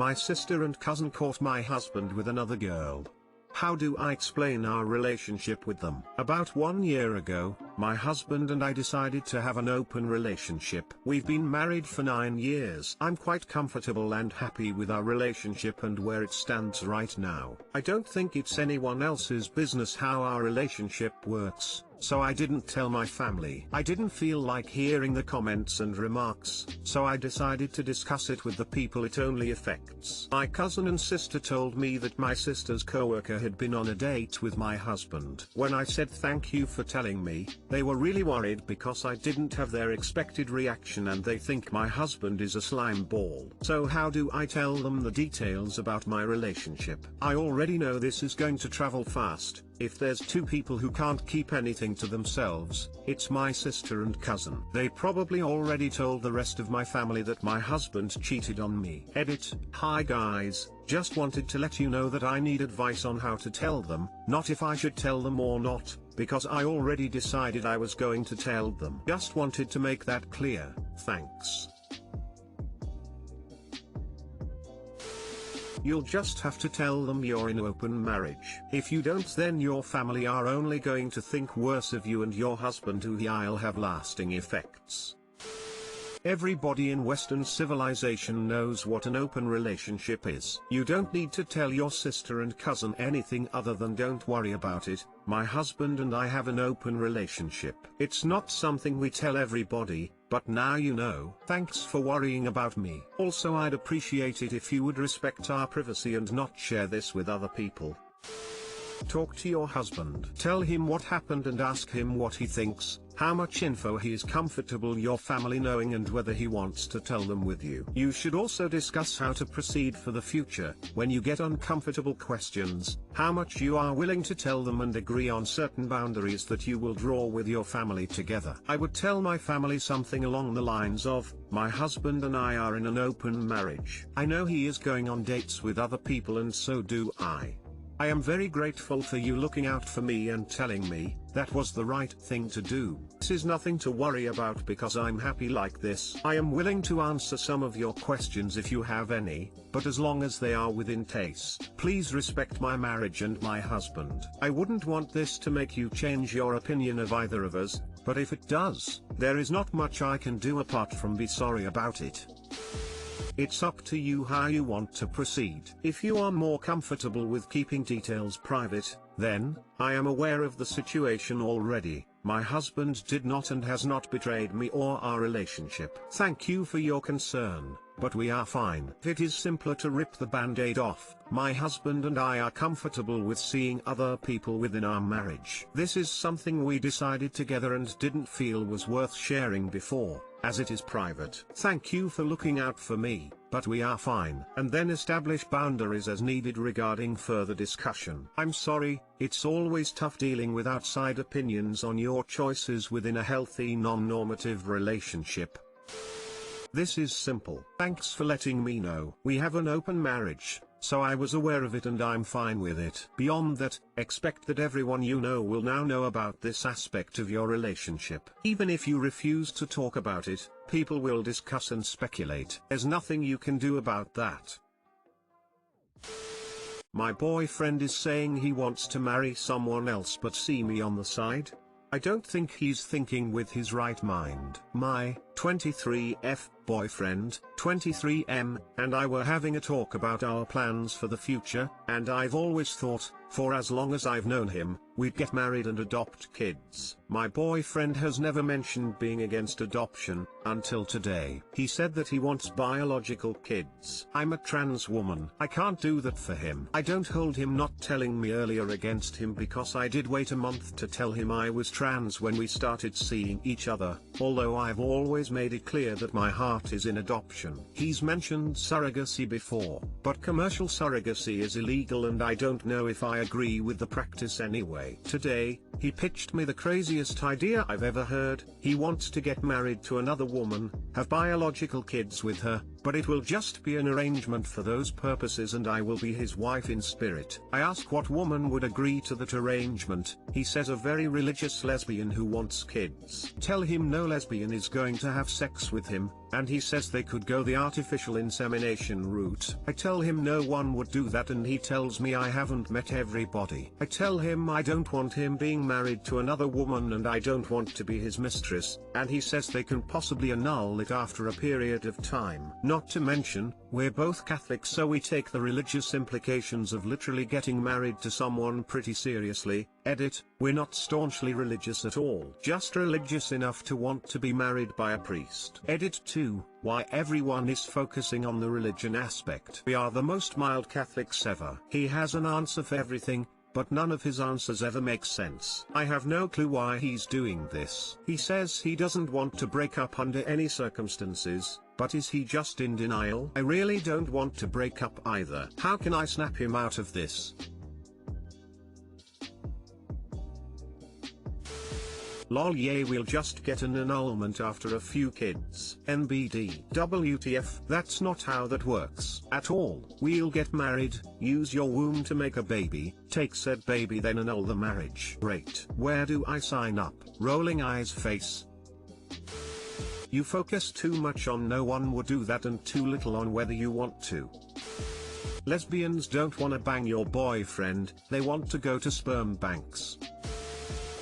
My sister and cousin caught my husband with another girl. How do I explain our relationship with them? About 1 year ago, my husband and I decided to have an open relationship. We've been married for 9 years. I'm quite comfortable and happy with our relationship and where it stands right now. I don't think it's anyone else's business how our relationship works, so I didn't tell my family. I didn't feel like hearing the comments and remarks, so I decided to discuss it with the people it only affects. My cousin and sister told me that my sister's coworker had been on a date with my husband. When I said thank you for telling me, they were really worried because I didn't have their expected reaction and they think my husband is a slime ball. So how do I tell them the details about my relationship? I already know this is going to travel fast. If there's two people who can't keep anything to themselves, it's my sister and cousin. They probably already told the rest of my family that my husband cheated on me. Edit. Hi guys, just wanted to let you know that I need advice on how to tell them, not if I should tell them or not, because I already decided I was going to tell them. Just wanted to make that clear, thanks. You'll just have to tell them you're in open marriage. If you don't, then your family are only going to think worse of you and your husband, who'll have lasting effects. Everybody in Western civilization knows what an open relationship is. You don't need to tell your sister and cousin anything other than don't worry about it. My husband and I have an open relationship. It's not something we tell everybody, but now you know. Thanks for worrying about me. Also, I'd appreciate it if you would respect our privacy and not share this with other people. Talk to your husband. Tell him what happened and ask him what he thinks, how much info he is comfortable your family knowing, and whether he wants to tell them with you. You should also discuss how to proceed for the future. When you get uncomfortable questions, how much you are willing to tell them, and agree on certain boundaries that you will draw with your family together. I would tell my family something along the lines of, my husband and I are in an open marriage. I know he is going on dates with other people and so do I. I am very grateful for you looking out for me and telling me that was the right thing to do. This is nothing to worry about because I'm happy like this. I am willing to answer some of your questions if you have any, but as long as they are within taste. Please respect my marriage and my husband. I wouldn't want this to make you change your opinion of either of us, but if it does, there is not much I can do apart from be sorry about it. It's up to you how you want to proceed. If you are more comfortable with keeping details private, then, I am aware of the situation already. My husband did not and has not betrayed me or our relationship. Thank you for your concern, but we are fine. It is simpler to rip the band-aid off. My husband and I are comfortable with seeing other people within our marriage. This is something we decided together and didn't feel was worth sharing before, as it is private. Thank you for looking out for me, but we are fine. And then establish boundaries as needed regarding further discussion. I'm sorry, it's always tough dealing with outside opinions on your choices within a healthy non-normative relationship. This is simple. Thanks for letting me know. We have an open marriage, so I was aware of it and I'm fine with it. Beyond that, expect that everyone you know will now know about this aspect of your relationship. Even if you refuse to talk about it, people will discuss and speculate. There's nothing you can do about that. My boyfriend is saying he wants to marry someone else but see me on the side. I don't think he's thinking with his right mind. My 23F boyfriend, 23M, and I were having a talk about our plans for the future, and I've always thought, for as long as I've known him, we'd get married and adopt kids. My boyfriend has never mentioned being against adoption, until today. He said that he wants biological kids. I'm a trans woman. I can't do that for him. I don't hold him not telling me earlier against him because I did wait a month to tell him I was trans when we started seeing each other, although I've always made it clear that my heart is in adoption. He's mentioned surrogacy before, but commercial surrogacy is illegal and I don't know if I agree with the practice anyway. Today, He pitched me the craziest idea I've ever heard. He wants to get married to another woman, have biological kids with her, but it will just be an arrangement for those purposes and I will be his wife in spirit. I ask what woman would agree to that arrangement. He says a very religious lesbian who wants kids. Tell him no lesbian is going to have sex with him, and he says they could go the artificial insemination route. I tell him no one would do that and he tells me I haven't met everybody. I tell him I don't want him being married to another woman and I don't want to be his mistress, and he says they can possibly annul it after a period of time. Not to mention, we're both Catholic, so we take the religious implications of literally getting married to someone pretty seriously. Edit, we're not staunchly religious at all, just religious enough to want to be married by a priest. Edit 2, why everyone is focusing on the religion aspect. We are the most mild Catholics ever. He has an answer for everything, but none of his answers ever make sense. I have no clue why he's doing this. He says he doesn't want to break up under any circumstances, but is he just in denial? I really don't want to break up either. How can I snap him out of this? Lol, yeah, we'll just get an annulment after a few kids. NBD. WTF, that's not how that works at all. We'll get married, use your womb to make a baby, take said baby, then annul the marriage. Great. Where do I sign up? Rolling eyes face. You focus too much on no one would do that and too little on whether you want to. Lesbians don't wanna bang your boyfriend, they want to go to sperm banks.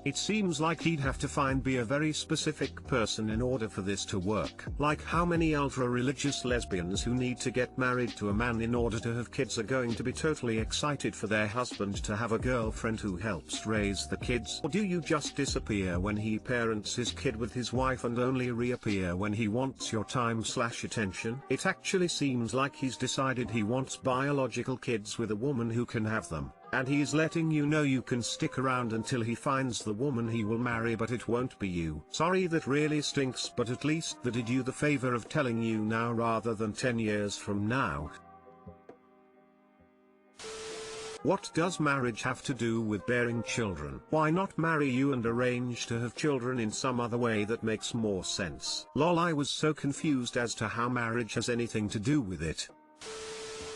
It seems like he'd have to be a very specific person in order for this to work. Like how many ultra-religious lesbians who need to get married to a man in order to have kids are going to be totally excited for their husband to have a girlfriend who helps raise the kids? Or do you just disappear when he parents his kid with his wife and only reappear when he wants your time/attention? It actually seems like he's decided he wants biological kids with a woman who can have them. And he's letting you know you can stick around until he finds the woman he will marry, but it won't be you. Sorry, that really stinks, but at least they did you the favor of telling you now rather than 10 years from now. What does marriage have to do with bearing children? Why not marry you and arrange to have children in some other way that makes more sense? Lol, I was so confused as to how marriage has anything to do with it.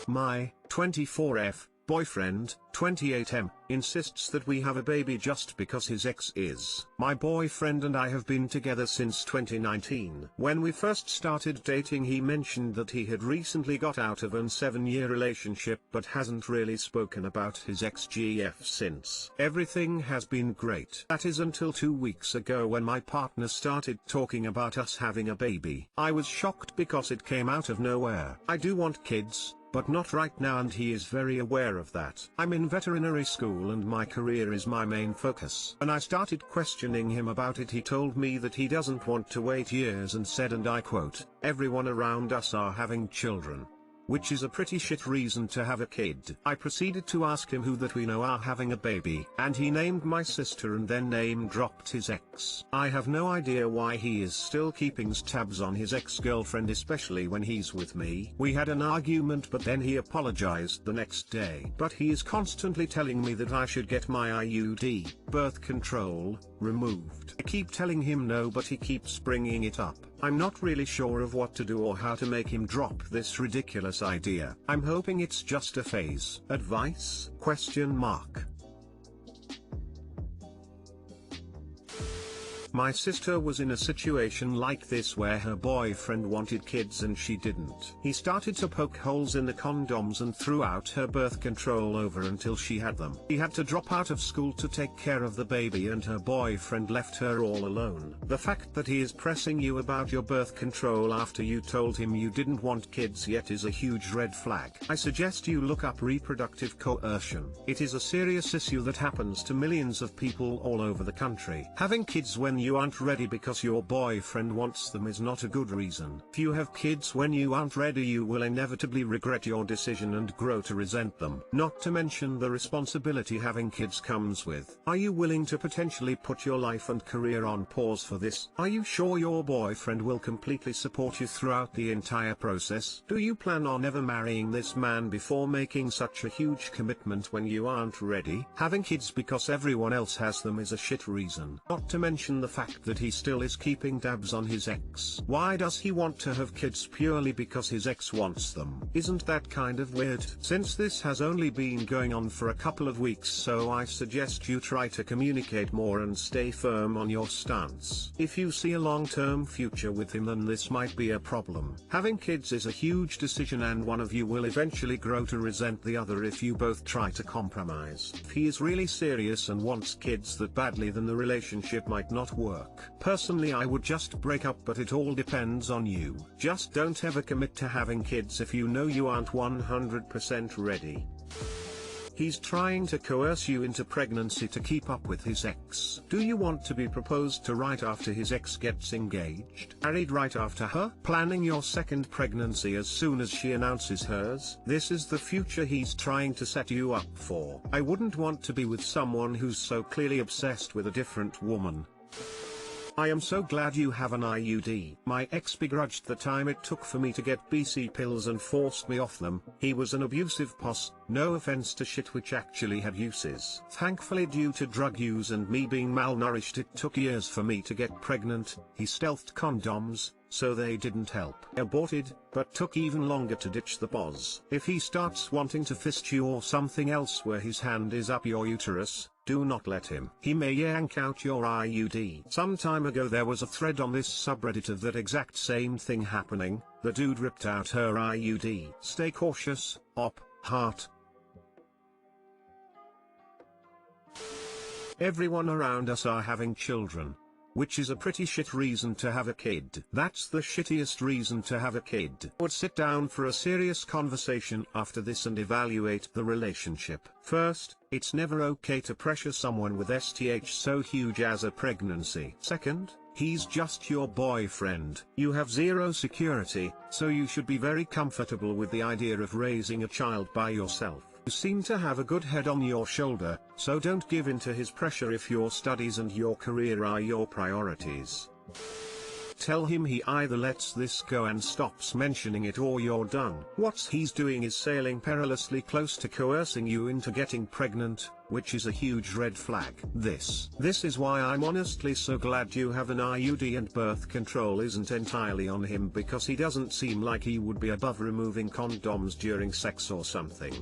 My 24F boyfriend, 28M, insists that we have a baby just because his ex is. My boyfriend and I have been together since 2019. When we first started dating, he mentioned that he had recently got out of an 7-year relationship but hasn't really spoken about his ex-GF since. Everything has been great. That is until 2 weeks ago when my partner started talking about us having a baby. I was shocked because it came out of nowhere. I do want kids, but not right now, and he is very aware of that. I'm in veterinary school and my career is my main focus. When I started questioning him about it, he told me that he doesn't want to wait years and said, and I quote, "Everyone around us are having children." Which is a pretty shit reason to have a kid. I proceeded to ask him who that we know are having a baby, and he named my sister and then name dropped his ex. I have no idea why he is still keeping tabs on his ex-girlfriend, especially when he's with me. We had an argument, but then he apologized the next day. But he is constantly telling me that I should get my IUD, birth control, removed. I keep telling him no, but he keeps bringing it up. I'm not really sure of what to do or how to make him drop this ridiculous idea. I'm hoping it's just a phase. Advice? Question mark. My sister was in a situation like this where her boyfriend wanted kids and she didn't. He started to poke holes in the condoms and threw out her birth control over until she had them. He had to drop out of school to take care of the baby and her boyfriend left her all alone. The fact that he is pressing you about your birth control after you told him you didn't want kids yet is a huge red flag. I suggest you look up reproductive coercion. It is a serious issue that happens to millions of people all over the country. Having kids when you aren't ready because your boyfriend wants them is not a good reason. If you have kids when you aren't ready, you will inevitably regret your decision and grow to resent them. Not to mention the responsibility having kids comes with. Are you willing to potentially put your life and career on pause for this? Are you sure your boyfriend will completely support you throughout the entire process? Do you plan on ever marrying this man before making such a huge commitment when you aren't ready? Having kids because everyone else has them is a shit reason. Not to mention the fact that he still is keeping tabs on his ex. Why does he want to have kids purely because his ex wants them? Isn't that kind of weird? Since this has only been going on for a couple of weeks, so I suggest you try to communicate more and stay firm on your stance. If you see a long-term future with him, then this might be a problem. Having kids is a huge decision and one of you will eventually grow to resent the other if you both try to compromise. If he is really serious and wants kids that badly, then the relationship might not work. Personally, I would just break up, but it all depends on you. Just don't ever commit to having kids if you know you aren't 100% ready. He's trying to coerce you into pregnancy to keep up with his ex. Do you want to be proposed to right after his ex gets engaged? Married right after her? Planning your second pregnancy as soon as she announces hers? This is the future he's trying to set you up for. I wouldn't want to be with someone who's so clearly obsessed with a different woman. I am so glad you have an IUD. My ex begrudged the time it took for me to get BC pills and forced me off them. He was an abusive poss, no offense to shit which actually had uses. Thankfully, due to drug use and me being malnourished, it took years for me to get pregnant. He stealthed condoms, so they didn't help. Aborted, but took even longer to ditch the pos. If he starts wanting to fist you or something else where his hand is up your uterus, do not let him. He may yank out your IUD. Some time ago there was a thread on this subreddit of that exact same thing happening. The dude ripped out her IUD. Stay cautious, op, heart. Everyone around us are having children. Which is a pretty shit reason to have a kid. That's the shittiest reason to have a kid. Would sit down for a serious conversation after this and evaluate the relationship. First, it's never okay to pressure someone with STH so huge as a pregnancy. Second, he's just your boyfriend. You have zero security, so you should be very comfortable with the idea of raising a child by yourself. You seem to have a good head on your shoulder, so don't give in to his pressure if your studies and your career are your priorities. Tell him he either lets this go and stops mentioning it, or you're done. What he's doing is sailing perilously close to coercing you into getting pregnant, which is a huge red flag. This is why I'm honestly so glad you have an IUD and birth control isn't entirely on him, because he doesn't seem like he would be above removing condoms during sex or something.